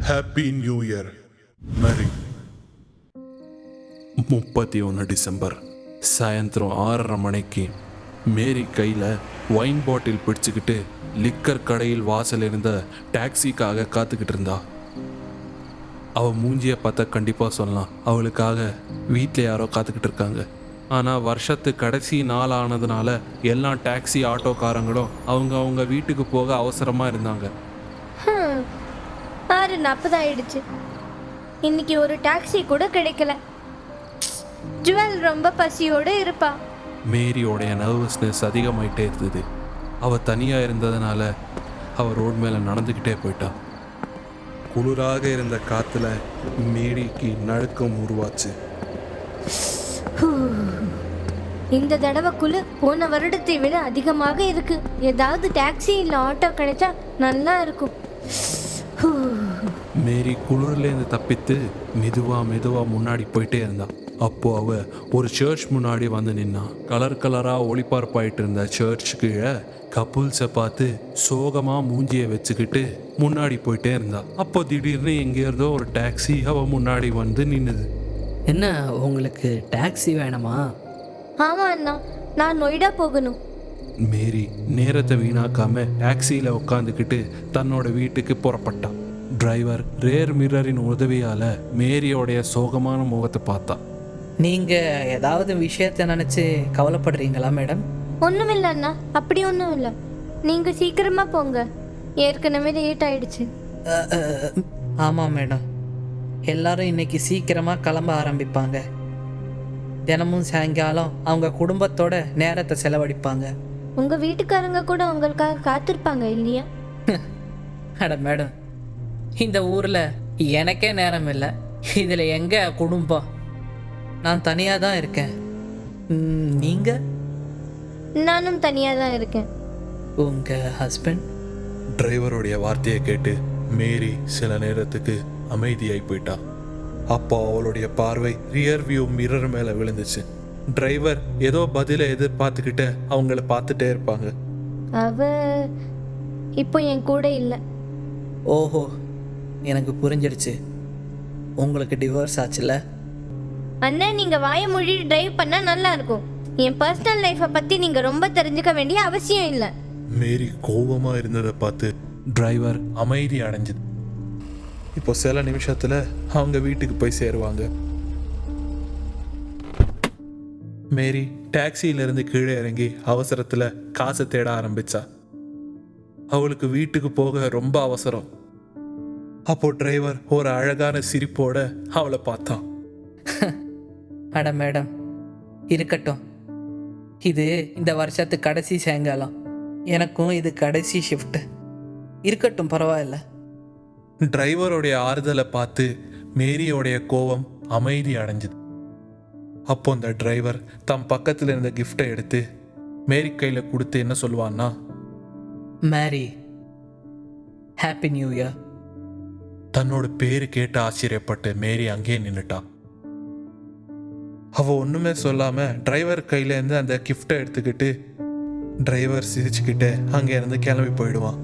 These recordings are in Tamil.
హ్యాపీ న్యూ ఇయర్ మరి 31 டிசம்பர் சாயந்தரம் 6:30 மணிக்கு மேரி கையில் ஒயின் பாட்டில் பிடிச்சிக்கிட்டு லிக்கர் கடையில் வாசல் இருந்த டாக்ஸிக்காக காத்துக்கிட்டு இருந்தா. அவள் மூஞ்சியை பார்த்தா கண்டிப்பாக சொல்லலாம் அவளுக்காக வீட்டில் யாரோ காத்துக்கிட்டு இருக்காங்க. ஆனால் வருஷத்து கடைசி நாள் ஆனதுனால எல்லா டாக்ஸி ஆட்டோக்காரங்களும் அவங்க வீட்டுக்கு போக அவசரமாக இருந்தாங்க. 6:40 ஆயிடுச்சு. இன்னைக்கு ஒரு டாக்ஸி கூட கிடைக்கல. ஜுவல் ரொம்ப பசியோடு இருப்பா. மேரியோடைய நர்வஸ்னஸ் அதிகமாயிட்டே இருந்தது. அவள் தனியாக இருந்ததுனால அவள் ரோட் மேலே நடந்துக்கிட்டே போயிட்டா. குளிராக இருந்த காற்றுல மேரிக்கு நடுக்கம் உருவாச்சு. இந்த தடவை குளிர் போன வருடத்தை விட அதிகமாக இருக்கு. ஏதாவது டாக்ஸி இல்லை ஆட்டோ கிடைச்சா நல்லா இருக்கும். மேரி குளிர்லேருந்து தப்பித்து மெதுவாக முன்னாடி போயிட்டே இருந்தா. அப்போ அவ ஒரு சர்ச் முன்னாடி வந்து நின்னா. கலராக ஒளிபரப்பாயிட்டு இருந்த சர்ச் கீழே கப்புல்ஸை பார்த்து சோகமாக மூஞ்சியை வச்சுக்கிட்டு முன்னாடி போயிட்டே இருந்தா. அப்போ திடீர்னு எங்கேருந்தோ ஒரு டாக்ஸி அவ முன்னாடி வந்து நின்னுது. என்ன, உங்களுக்கு டாக்ஸி வேணுமா? ஆமாம் அண்ணா, நான் நொய்டா போகணும். மேரி நேரத்தை வீணாக்காம டாக்ஸியில் உட்காந்துக்கிட்டு தன்னோட வீட்டுக்கு புறப்பட்டான். டிரைவர் ரேர் மிரரின் உதவியால் மேரியோடைய சோகமான முகத்தை பார்த்தா. நீங்கள் ஏதாவது விஷயத்தை நினச்சி கவலைப்படுறீங்களா மேடம்? ஒன்றும் இல்லை அண்ணா, அப்படி ஒன்றும் இல்லை. நீங்கள் சீக்கிரமாக போங்க, ஏற்கனவே லேட் ஆயிடுச்சு. ஆமாம் மேடம், எல்லாரும் இன்னைக்கு சீக்கிரமாக கிளம்ப ஆரம்பிப்பாங்க. தினமும் சாயங்காலம் அவங்க குடும்பத்தோட நேரத்தை செலவழிப்பாங்க. உங்கள் வீட்டுக்காரங்க கூட உங்களுக்காக காத்திருப்பாங்க இல்லையா? அட மேடம், இந்த ஊரில் எனக்கே நேரம் இல்லை, இதில் எங்கே குடும்பம்? நான் தனியாக தான் இருக்கேன். நீங்கள்? நானும் தனியாக தான் இருக்கேன். உங்கள் ஹஸ்பண்ட்? டிரைவருடைய வார்த்தையை கேட்டு மேரி சில நேரத்துக்கு அமைதியாகி போயிட்டா. அப்போ அவளுடைய பார்வை ரியர் வியூ மிரர் மேலே விழுந்துச்சு. டிரைவர் ஏதோ பதிலை எதிர்பார்த்துக்கிட்டு அவங்கள பார்த்துட்டே இருப்பாங்க. அவ இப்போ என் கூட இல்லை. ஓஹோ, எனக்கு புரிஞ்சிடுச்சு. உங்களுக்கு டிவோர்ஸ் ஆச்சுல்ல? அண்ணா, நீங்கள் வாயை மூடிட்டு டிரைவ் பண்ணால் நல்லா இருக்கும். என் பர்சனல் லைஃப்பை பற்றி நீங்கள் ரொம்ப தெரிஞ்சுக்க வேண்டிய அவசியம் இல்லை. மேரி கோபமாக இருந்ததை பார்த்து டிரைவர் அமைதி அடைஞ்சது. இப்போ சில நிமிஷத்துல அவங்க வீட்டுக்கு போய் சேருவாங்க. மேரி டாக்ஸியிலிருந்து கீழே இறங்கி அவசரத்துல காசை தேட ஆரம்பிச்சா. அவளுக்கு வீட்டுக்கு போக ரொம்ப அவசரம். அப்போ டிரைவர் ஒரு அழகான சிரிப்போட அவளை பார்த்தான். அட மேடம், இருக்கட்டும். இது இந்த வருஷத்து கடைசி சாயங்காலம், எனக்கும் இது கடைசி ஷிஃப்ட். இருக்கட்டும், பரவாயில்ல. டிரைவருடைய ஆறுதலை பார்த்து மேரியோடைய கோபம் அமைதி அடைஞ்சுது. அப்போ அந்த டிரைவர் தம் பக்கத்தில் இருந்த கிஃப்டை எடுத்து மேரி கையில் கொடுத்து என்ன சொல்லுவான்னா, மேரி, ஹாப்பி நியூ இயர். தன்னோட பேரு கேட்டு ஆச்சரியப்பட்டு மேரி அங்கேயே நின்றுட்டா. அவ ஒண்ணுமே சொல்லாம டிரைவர் கையில இருந்து அந்த கிஃப்டை எடுத்துக்கிட்டு டிரைவர் சிரிச்சுக்கிட்டு அங்கே இருந்து கிளம்பி போயிடுவான்.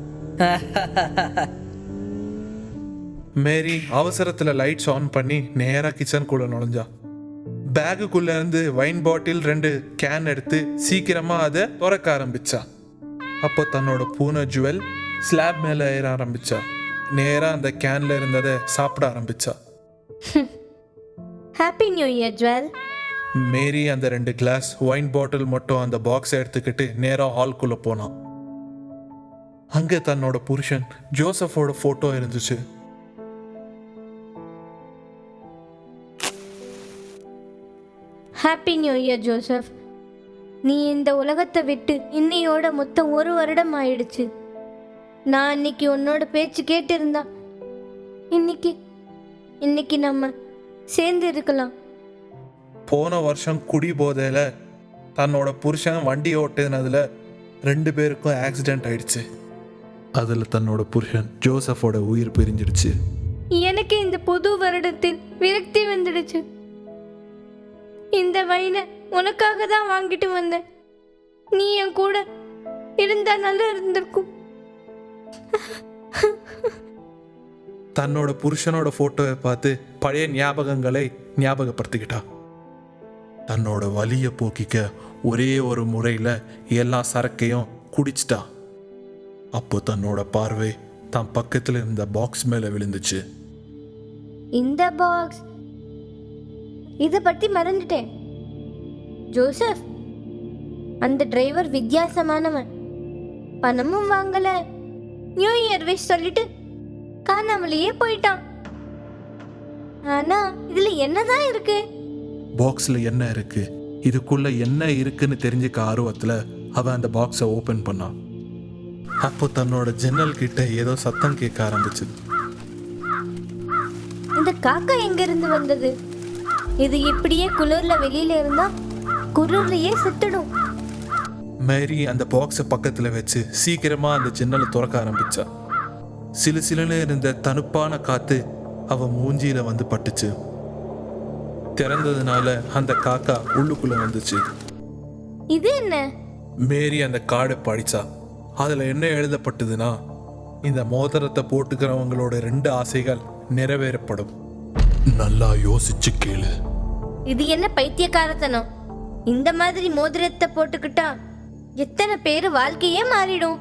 மேரி அவசரத்துல லைட்ஸ் ஆன் பண்ணி நேரா கிச்சனுக்குள்ள நுழைஞ்சா. பேகுக்குள்ள இருந்து வைன் பாட்டில் 2 கேன் எடுத்து சீக்கிரமா அதை திறக்க ஆரம்பிச்சா. அப்போ தன்னோட பூனை ஜுவல் ஸ்லாப் மேல ஏற ஆரம்பிச்சா. நேரா அந்த கேன்ல இருந்ததை சாப்பிட ஆரம்பிச்சா. Happy new year jewel. Mary அந்த 2 கிளாஸ் வைன் பாட்டில் மட்டும் அந்த பாக்ஸை எடுத்துக்கிட்டு நேரா ஹால்குள்ள போனான். அங்க தன்னோட புருஷன் ஜோசஃபோட போட்டோ இருந்துச்சு. Happy new year Joseph. நீ இந்த உலகத்தை விட்டு இன்னையோட மொத்தம் 1 வருடம் ஆயிடுச்சு. நான் அன்னைக்கு உன்னோட பேச்சு கேட்டிருந்தா இன்னைக்கு நம்ம சேர்ந்து இருக்கலாம். போன வருஷம் குடி போதையில தன்னோட புருஷன் வண்டி ஓட்டுனதுல 2 பேருக்கும் ஆக்சிடென்ட் ஆயிடுச்சு. அதில் தன்னோட புருஷன் ஜோசஃபோட உயிர் பிரிஞ்சிடுச்சு. எனக்கு இந்த புது வருடத்தில் விரக்தி வந்துடுச்சு. இந்த வைனை உனக்காக தான் வாங்கிட்டு வந்தேன். நீ என் கூட இருந்தா நல்லா இருந்திருக்கும். தன்னோட புருஷனோட போட்டோவை பார்த்து பழைய ஞாபகங்களை ஞாபகப்படுத்திக்கிட்டா. தன்னோட வலியை போக்கிக்க ஒரே ஒரு முறையில் எல்லா சரக்கையும் குடிச்சிட்டா. அப்போ தன்னோட பார்வை தான் பக்கத்தில் இருந்த பாக்ஸ் மேலே விழுந்துச்சு. இந்த பாக்ஸ், இதை பற்றி மறந்துட்டேன். ஜோசப், அந்த டிரைவர் வித்தியாசமானவன். பணமும் வாங்கல, நியூ இயர் விஷ் சொல்லிட்டு காணாமலேயே போயிட்டான். ஆனா இதுல என்னதான் இருக்கு? பாக்ஸில் என்ன இருக்கு, இதுக்குள்ள என்ன இருக்குன்னு தெரிஞ்சுக்க ஆர்வத்தில் அவன் அந்த பாக்ஸை ஓப்பன் பண்ணான். அப்போ தன்னோட ஜன்னல் கிட்ட ஏதோ சத்தம் கேட்க ஆரம்பிச்சது. இந்த காக்கா எங்க இருந்து வந்தது? இது இப்படியே குளிர்ல வெளியில இருந்தா குளிர்லயே செத்துடும். மேரி அந்த பாக்ஸை பக்கத்தில் வச்சு சீக்கிரமா அந்த ஜன்னலை திறக்க ஆரம்பிச்சா. சிலு சிலுன்னு இருந்த தணுப்பான காத்து அவ மூஞ்சியில வந்து பட்டுச்சு. திறந்ததுனால அந்த காக்கா உள்ளுக்குள்ள வந்துச்சு. இது என்ன? மேரி அந்த கார்டை படிச்சா. அதுல என்ன எழுதப்பட்டதுன்னா, இந்த மோதிரத்தை போட்டுக்கிறவங்களோட 2 ஆசைகள் நிறைவேறப்படும். நல்லா யோசிச்சு கேளு. இது என்ன பைத்தியக்காரத்தனம்? இந்த மாதிரி மோதிரத்தை போட்டுக்கிட்டா எத்தனை பேர் வாழ்க்கையே மாறிடும்.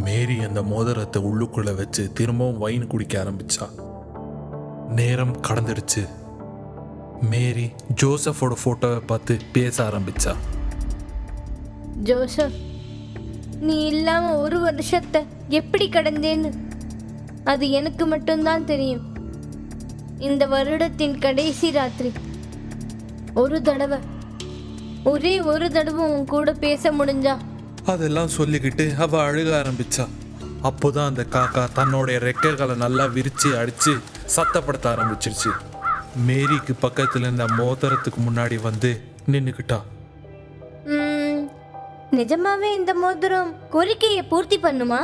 மேரி அந்த மோதிரத்தை உள்ளுக்குள்ள வச்சு திரும்பவும் வைன் குடிக்க ஆரம்பிச்சா. நேரம் கடந்துடுச்சு. மேரி ஜோசஃபோட போட்டோவை பார்த்து பேச ஆரம்பிச்சா. ஜோசப், நீ இல்லாம ஒரு வருஷத்தை எப்படி கடந்தேன்னு அது எனக்கு மட்டும்தான் தெரியும். இந்த வருடத்தின் கடைசி ராத்திரி ஒரே ஒரு தடவை உன் கூட பேச முடிஞ்சா. அதெல்லாம் சொல்லிக்கிட்டு அவ அழுக ஆரம்பிச்சா. அப்போதான் அந்த காக்கா தன்னுடைய ரெக்கைகளை நல்லா விரிச்சு அடிச்சு சத்தப்படுத்த ஆரம்பிச்சிருச்சு. மேரிக்கு பக்கத்துல இருந்த மோதிரத்துக்கு முன்னாடி வந்து நின்னுக்கிட்டா. நிஜமாவே இந்த மோதிரம் கோரிக்கையை பூர்த்தி பண்ணுமா?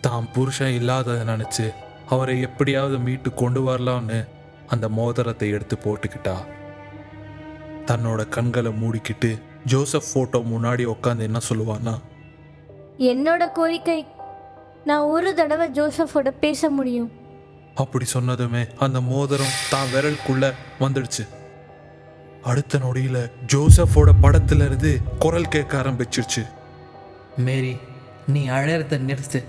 தான் புருஷன் இல்லாததை நினைச்சு அவரை எப்படியாவது மீட்டு கொண்டு வரலாம்னு அந்த மோதிரத்தை எடுத்து போட்டுக்கிட்டா. தன்னோட கண்களை மூடிக்கிட்டு ஜோசப் போட்டோ முன்னாடி உட்காந்து என்ன சொல்லுவான்னா, என்னோட கோரிக்கை, நான் ஒரு தடவை ஜோசஃபோட பேச முடியும். அப்படி சொன்னதுமே அந்த மோதிரம் தான் விரலுக்குள்ள வந்துடுச்சு. அடுத்த நொடியில ஜோசஃபோட படத்துல இருந்து குரல் கேட்க ஆரம்பிச்சிருச்சு. மேரி, நீ அழறத நிறுத்து.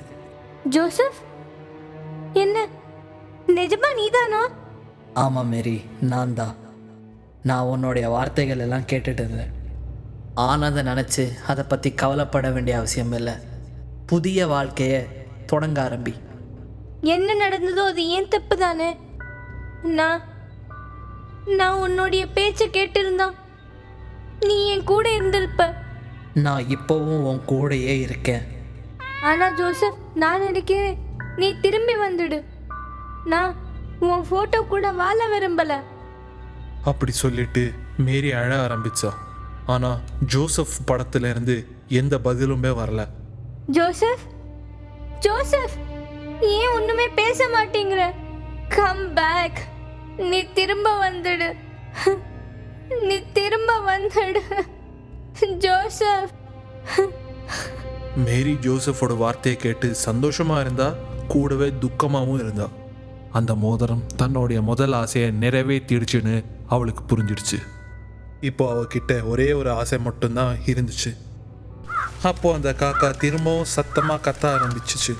ஜோசப், என்ன நிஜமா நீதானா? ஆமாம் மேரி, நான் தான். நான் உன்னுடைய வார்த்தைகள் எல்லாம் கேட்டுட்டு இருந்தேன். ஆனதை நினச்சி அதை பற்றி கவலைப்பட வேண்டிய அவசியம் இல்லை. புதிய வாழ்க்கையை தொடங்க ஆரம்பி. என்ன நடந்ததோ அது ஏன் தப்பு தானே? நான் உன்னுடைய பேச்சை கேட்டிருந்தா நீ என் கூட இருந்திருப்ப. நான் இப்போவும் உன் கூடையே இருக்கேன். ஆனா ஜோசப், நான் நினைக்கிறேன் நீ திரும்பி வந்துடு. நான் உன் போட்டோ கூட வாழ விரும்பல. அப்படி சொல்லிட்டு மேரி அழ ஆரம்பிச்சா. ஆனா ஜோசப் படத்துல இருந்து எந்த பதிலுமே வரல. ஜோசப், ஜோசப், ஏன் ஒண்ணுமே பேச மாட்டேங்கிற? Come back. நீ திரும்ப வந்துடு. நீ திரும்ப வந்துடு ஜோசப். மேரி ஜோசஃபோட வார்த்தையை கேட்டு சந்தோஷமா இருந்தா, கூடவே துக்கமாகவும் இருந்தா. அந்த மோதிரம் தன்னுடைய முதல் ஆசையை நிறைவேற்றிடுச்சுன்னு அவளுக்கு புரிஞ்சிடுச்சு. இப்போ அவகிட்ட ஒரே ஒரு ஆசை மட்டும்தான் இருந்துச்சு. அப்போ அந்த காக்கா திரும்பவும் சத்தமா கத்த ஆரம்பிச்சிச்சு.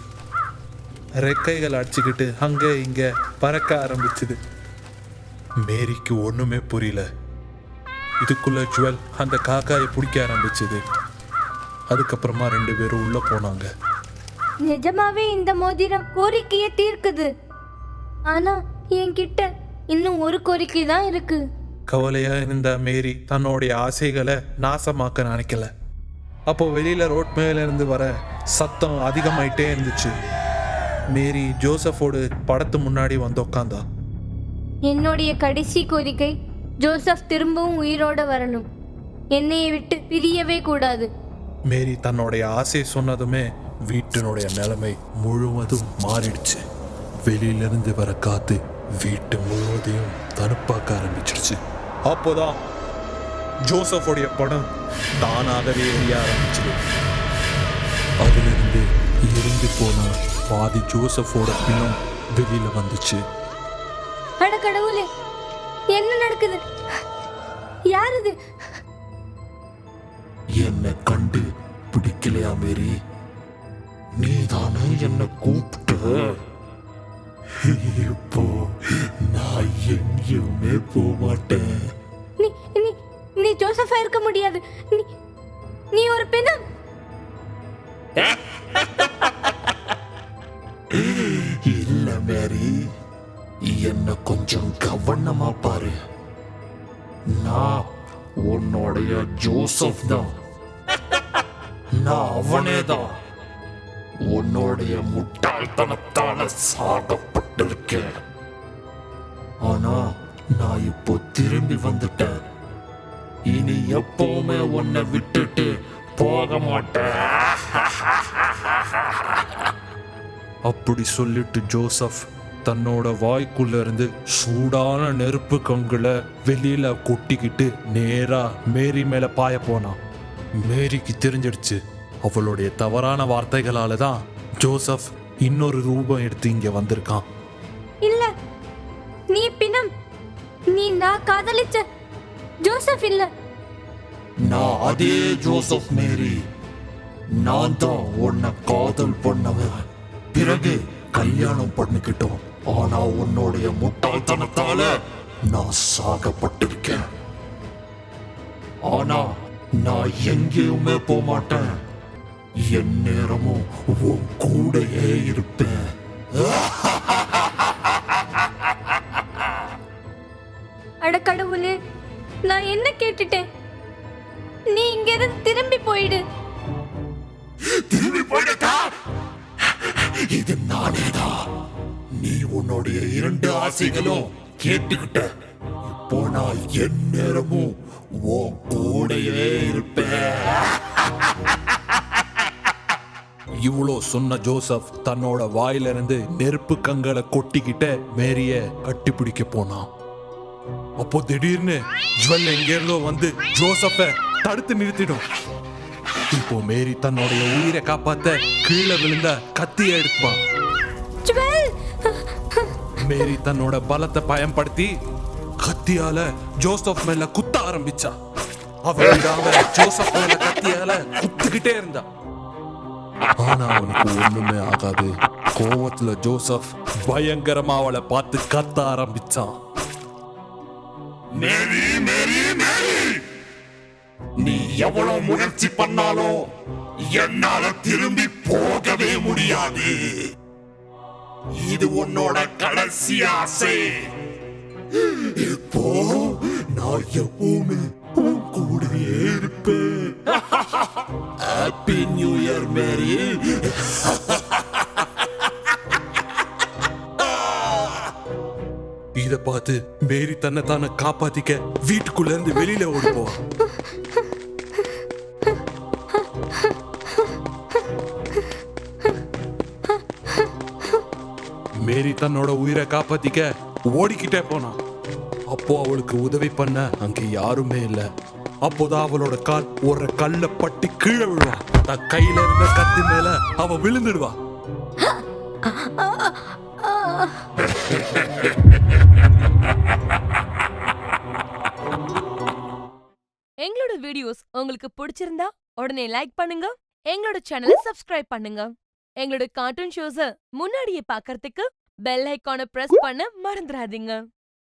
ரெக்கைகள் அடிச்சுக்கிட்டு அங்கே இங்கே பறக்க ஆரம்பிச்சுது. மேரிக்கு ஒண்ணுமே புரியல. இதுக்குள்ள ஜுவல் அந்த காக்காயை பிடிக்க ஆரம்பிச்சது. அதுக்கப்புறமா 2 பேரும் உள்ள போனாங்க. நிஜமாவே இந்த மோதிரம் கோரிக்கையை தீர்க்குது. ஆனா என்கிட்ட இன்னும் ஒரு கோரிக்கை தான் இருக்கு. கவலையா இருந்த மேரி தன்னுடைய ஆசைகளை நாசமாக்க நினைக்கல. அப்போ வெளியில ரோட் மேல இருந்து வர சத்தம் அதிகமாயிட்டே இருந்துச்சு. மேரி ஜோசஃபோடு படத்து முன்னாடி வந்து உட்காந்தா. என்னுடைய கடைசி கோரிக்கை, ஜோசப் திரும்பவும் உயிரோட வரணும். என்னையை விட்டு பிரியவே கூடாது. மேரி தன்னுடைய ஆசை சொன்னதுமே வீட்டினுடைய நிலைமை முழுவதும் மாறிடுச்சு. வெளியிலிருந்து வர காத்து வீட்டு முழுவதையும் தணுப்பாக்க ஆரம்பிச்சிருச்சு. அப்போதான் ஜோசஃபோடைய படம் தானாகவே எரிய ஆரம்பிச்சது. அதிலிருந்து எரிந்து போன பாதி ஜோசஃபோட பிணம் வெளியில வந்துச்சு. அட கடவுளே, என்ன நடக்குது? யார் இது? என்ன கண்டு பிடிக்கலையா மேரி? நீதானே என்ன கூப்பிட்ட. இப்போ நான் எங்கேயுமே போக மாட்டேன். நீ நீ நீ ஜோசஃபா இருக்க முடியாது. நீ நீ ஒரு பிணம். இல்ல மேரி, என்ன கொஞ்சம் கவனமா பாரு. நான் உன்னுடைய ஜோசப் தான். நான் அவனே தான். உன்னுடைய முட்டாள்தனத்தால சாகப்பட்டிருக்கேன். ஆனா நான் இப்போ திரும்பி வந்துட்டேன். இனி எப்பவுமே உன்னை விட்டுட்டு போக மாட்டேன். அப்படி சொல்லிட்டு ஜோசப் தன்னோட வாய்க்குள்ள இருந்து சூடான நெருப்பு கங்குல வெளியில கொட்டிக்கிட்டு நேரா மேரி மேல பாய போனான். மேரிக்கு தெரிஞ்சிடுச்சு, அவளுடைய தவறான வார்த்தைகளால தான் ஜோசப் இன்னொரு ரூபம் எடுத்து இங்க வந்திருக்கான். இல்ல, நீ பிணம். நீ நான் காதலிச்ச ஜோசப் இல்ல. நான் அதே ஜோசப் மேரி. நான் தான் உன்னை காதல் பண்ணவன். பிறகு கல்யாணம் பண்ணிக்கிட்டோம். ஆனா உன்னுடைய முட்டாள்தனத்தால நான் சாகப்பட்டிருக்கேன். ஆனா நான் எங்கேயுமே போக மாட்டேன். என் நேரமும் உன் கூடயே இருப்பேன். அட கடவுளே, நான் என்ன கேட்டுட்டேன்? நீ இங்க இருந்து திரும்பி போயிடு. திரும்பி போயிட்டா? இது நானேதான். நீ உன்னுடைய 2 ஆசைகளும் கேட்டுக்கிட்ட. இப்போ நான் என் நேரமும் உன் கூடயே இருப்பேன். இவ்வளோ சொன்ன ஜோசப் தன்னோட வாயிலிருந்து நெருப்பு கங்களை கொட்டிக்கிட்ட மேரிய கட்டிப்பிடிக்க போனான். அப்போ திடீர்னு ஜுவல் எங்கேருந்தோ வந்து ஜோசப்பை தடுத்து நிறுத்திடும். இப்போ மேரி தன்னுடைய உயிரை காப்பாத்த கீழே விழுந்த கத்தியை எடுப்பான். ஜுவல்! மேரி தன்னோட பலத்தை பயன்படுத்தி கத்தியால ஜோசப் மேல குத்த ஆரம்பிச்சா. அவன் ஜோசப் மேல கத்தியால குத்துக்கிட்டே இருந்தா. ஆனா அவனுக்கு ஒண்ணுமே ஆகாது. கோவத்துல ஜோசப் பயங்கரமா அவளை பார்த்து கத்த ஆரம்பிச்சான். மேரி, மேரி, மேரி! நீ எவ்வளவு முயற்சி பண்ணாலும் என்னால திரும்பி போகவே முடியாது. இது உன்னோட கடைசி ஆசை. இப்போ நான் எப்பவுமே உன் கூடவே இருப்பேன். ஹாப்பி நியூ இயர் மேரி. இத பார்த்து மேரி தன்னை தானே காப்பாத்திக்க வீட்டுக்குள்ள இருந்து வெளியில ஓடி போவா. மேரி தன்னோட உயிரை காப்பாத்திக்க ஓடிக்கிட்டே போனான். அப்போ அவளுக்கு உதவி பண்ண அங்க யாருமே இல்ல. அப்போதான் அவளோட கால் ஒரு கல்ல பட்டு கீழே விழுவா. தன் கையில இருந்த கத்தி மேல அவ விழுந்துடுவா. எங்களோட வீடியோஸ் உங்களுக்கு பிடிச்சிருந்தா உடனே லைக் பண்ணுங்க, எங்களோட சேனலை சப்ஸ்கிரைப் பண்ணுங்க. எங்களோட கார்ட்டூன் ஷோஸ முன்னாடியே பார்க்கிறதுக்கு பெல் ஐகானை பிரஸ் பண்ண மறந்துடாதீங்க.